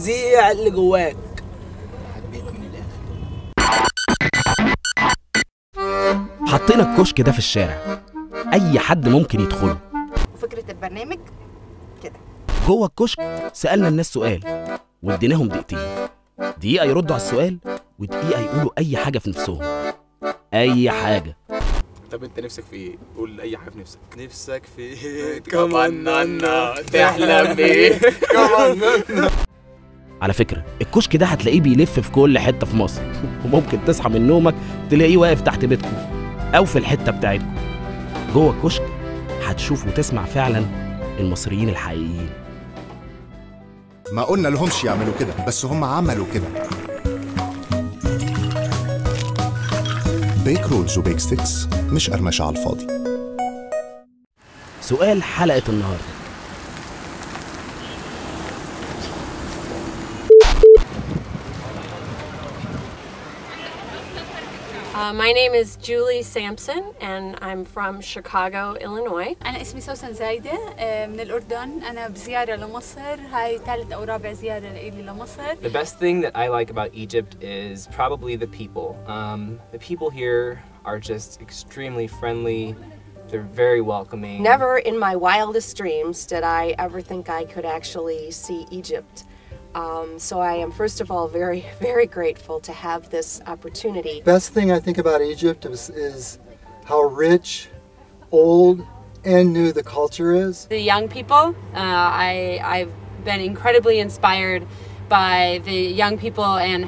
المذيع اللي جواك. حطينا الكشك ده في الشارع، اي حد ممكن يدخله. وفكرة البرنامج كده. جوه الكشك سألنا الناس سؤال واديناهم دقيقتين، دقيقة يردوا على السؤال ودقيقة يقولوا أي حاجة في نفسهم، أي حاجة. طب أنت نفسك في إيه؟ قول أي حاجة في نفسك. نفسك في إيه؟ كمان تحلم بيه. كمان. على فكرة الكشك ده هتلاقيه بيلف في كل حتة في مصر، وممكن تصحى من نومك تلاقيه واقف تحت بيتكم أو في الحتة بتاعتكم. جوه الكشك هتشوف وتسمع فعلا المصريين الحقيقيين. ما قلنا لهمش يعملوا كده، بس هم عملوا كده. بيك رولز وبيك ستيكس، مش قرمشة على الفاضي. سؤال حلقة النهاردة: My name is Julie Sampson and I'm from Chicago, Illinois. أنا اسمي سوسن زايدة من الأردن. أنا بزيارة لمصر، هاي ثالث أو رابع زيارة لي لمصر. The best thing that I like about Egypt is probably the people. The people here are just extremely friendly. They're very welcoming. Never in my wildest dreams did I ever think I could actually see Egypt. So I am first of all very, very grateful to have this opportunity. Best thing I think about Egypt is how rich, old, and new the culture is. The young people, I've been incredibly inspired by the young people and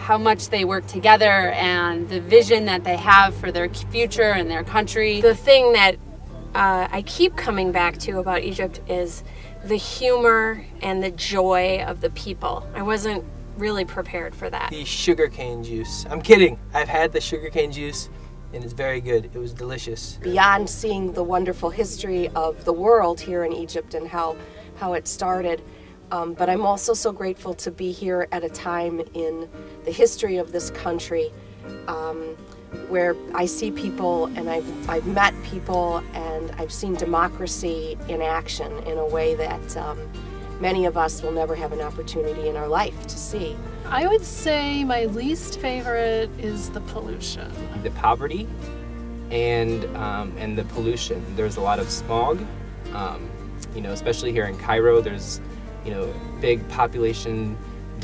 how much they work together and the vision that they have for their future and their country. The thing that I keep coming back to about Egypt is the humor and the joy of the people. I wasn't really prepared for that. The sugarcane juice. I'm kidding. I've had the sugarcane juice and it's very good. It was delicious. Beyond seeing the wonderful history of the world here in Egypt and how it started, but I'm also so grateful to be here at a time in the history of this country where I see people and I've met people and I've seen democracy in action in a way that many of us will never have an opportunity in our life to see. I would say my least favorite is the pollution. The poverty and the pollution. There's a lot of smog, you know, especially here in Cairo. There's, you know, big population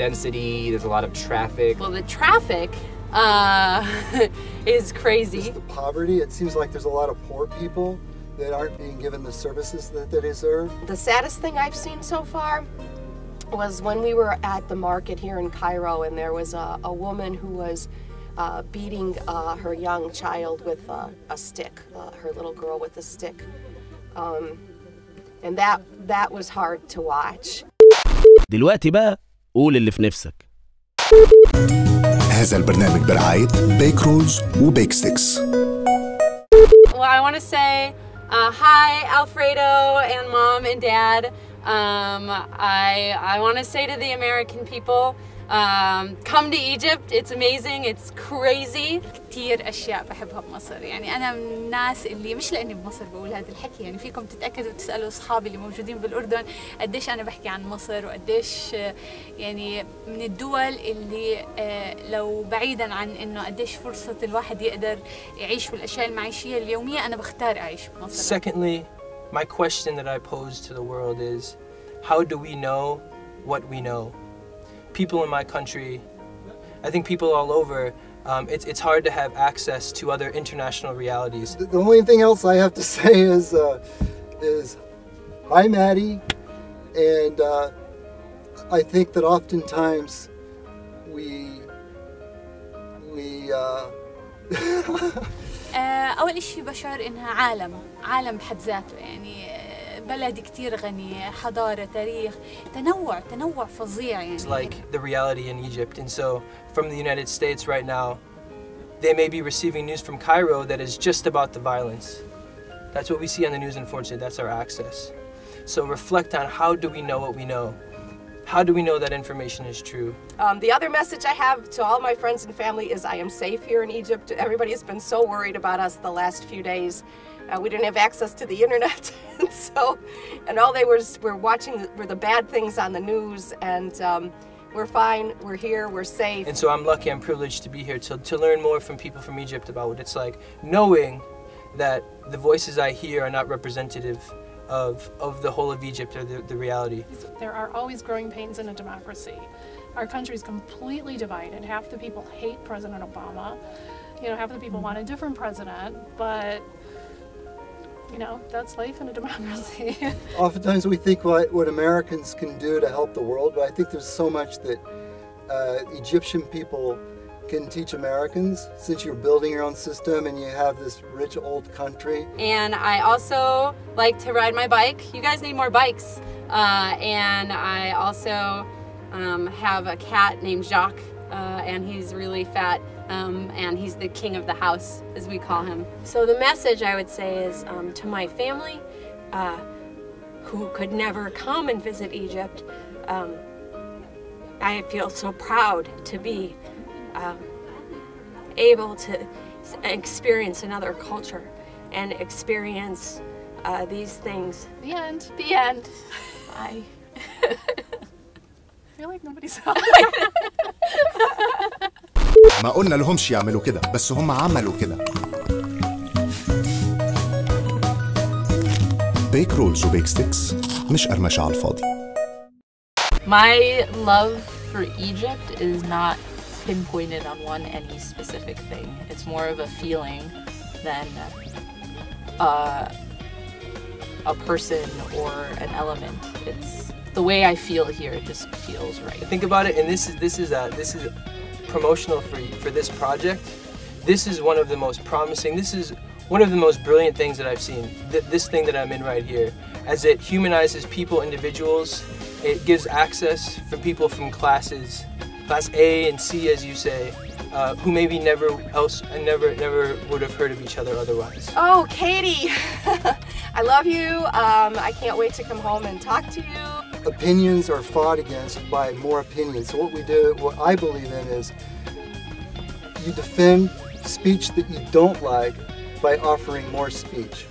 density. There's a lot of traffic. Well, the traffic is crazy. Just the poverty. It seems like there's a lot of poor people that aren't being given the services that they deserve. The saddest thing I've seen so far was when we were at the market here in Cairo and there was a woman who was beating her young child with a stick, her little girl with a stick. And that was hard to watch. دلوقتي بقى قول اللي في نفسك. هذا البرنامج برعاية بيك رولز وبيك ستيكس. Well, I want to say hi, Alfredo and Mom and Dad. I want to say to the American people, come to Egypt. It's amazing. It's crazy. كتير أشياء بحبها بمصر. يعني أنا من الناس اللي مش لأني بمصر بقول هذا الحكي، يعني فيكم تتأكدوا وتسألوا أصحابي اللي موجودين بالأردن قديش أنا بحكي عن مصر وقديش يعني من الدول اللي لو بعيدا عن إنه قديش فرصة الواحد يقدر يعيش في الأشياء المعيشية اليومية، أنا بختار أعيش بمصر. Secondly, my question that I pose to the world is, how do we know what we know? People in my country, I think people all over, it's hard to have access to other international realities. The only thing else I have to say is hi, Maddie, and I think that oftentimes we أول إشي بشعر إنها عالم بحد ذاته، يعني بلد كتير غني، حضارة، تاريخ، تنوع فظيع يعني. It's like the reality in Egypt, and so from the United States right now, they may be receiving news from Cairo that is just about the violence. That's what we see on the news, unfortunately. That's our access. So reflect on, how do we know what we know? how do we know that information is true? The other message I have to all my friends and family is I am safe here in Egypt. Everybody's been so worried about us the last few days. We didn't have access to the internet, and all they were watching were the bad things on the news, and we're fine, we're here, we're safe. And so I'm lucky, I'm privileged to be here to learn more from people from Egypt about what it's like, knowing that the voices I hear are not representative of the whole of Egypt or the reality. There are always growing pains in a democracy. Our country's completely divided. Half the people hate President Obama. You know, half the people want a different president, but you know, that's life in a democracy. Oftentimes we think what Americans can do to help the world, but I think there's so much that Egyptian people can teach Americans, since you're building your own system and you have this rich old country. And I also like to ride my bike. You guys need more bikes. And I also have a cat named Jacques, and he's really fat, and he's the king of the house, as we call him. So the message I would say is to my family, who could never come and visit Egypt, I feel so proud to be able to experience another culture and experience these things. The end. The end. Bye. I feel like nobody's helping. ما قلنا لهمش يعملوا كده بس هم عملوا كده. بيك رولز وبيك ستيكس مش قرمشة على الفاضي. My love for Egypt is not pinpointed on any specific thing. It's more of a feeling than a person or an element. It's the way I feel here. It just feels right. Think about it, and this is promotional for this project. This is one of the most promising. This is one of the most brilliant things that I've seen. This thing that I'm in right here, as it humanizes people, individuals. It gives access for people from class A and C, as you say, who maybe never would have heard of each other otherwise. Oh, Katie, I love you. I can't wait to come home and talk to you. Opinions are fought against by more opinions. So what I believe in is you defend speech that you don't like by offering more speech.